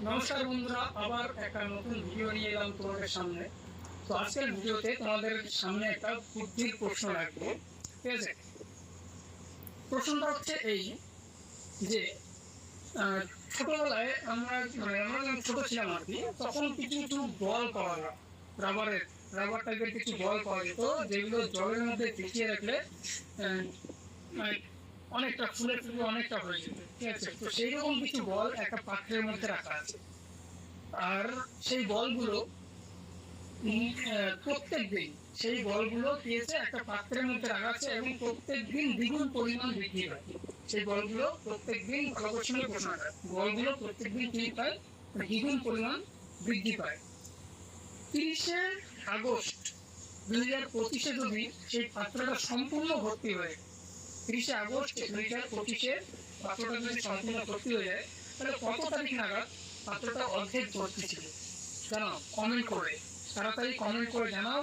নমস্কার বন্ধুরা, আবার একটা নতুন ভিডিও নিয়ে এলাম তোমাদের সামনে। তো আজকের ভিডিওতে তোমাদের সামনে একটা বুদ্ধির প্রশ্ন রাখবো। ঠিক আছে, প্রশ্নটা হচ্ছে এই যে ছোটবেলায় আমরা আমরা যখন ছোট ছিলাম আর কি, তখন কিছু কিছু বল পাওয়া যায়, রাবারের রাবার টাইপের কিছু বল পাওয়া যেত, যেগুলো জলের মধ্যে ভিজিয়ে রাখলে আহ, মানে অনেকটা ফুলে ফুলে অনেকটা হয়ে যেত। ঠিক আছে, তো সেই রকম কিছু বল একটা পাত্রের মধ্যে রাখা আছে। আর সেই বলগুলো প্রত্যেক দিন সেই বলগুলো দিয়েছে একটা পাত্রের মধ্যে রাখা আছে এবং প্রত্যেক দিন দ্বিগুণ পরিমাণ বৃদ্ধি পায়। সেই বলগুলো প্রত্যেক দিন আকর্ষণীয় ঘোষণা করে, বলগুলো প্রত্যেক দিন কি পায়, দ্বিগুণ পরিমাণ বৃদ্ধি পায়। 30শে আগস্ট 2025 যদি সেই পাত্রটা সম্পূর্ণ ভর্তি হয়ে, 30শে আগস্ট 2025 পাত্রটা যদি সম্পূর্ণ ভর্তি হয়ে যায়, তাহলে কত তারিখ নাগাদ পাত্রটা অর্ধেক ভর্তি ছিল? জানাও কমেন্ট করে, তাড়াতাড়ি কমেন্ট করে জানাও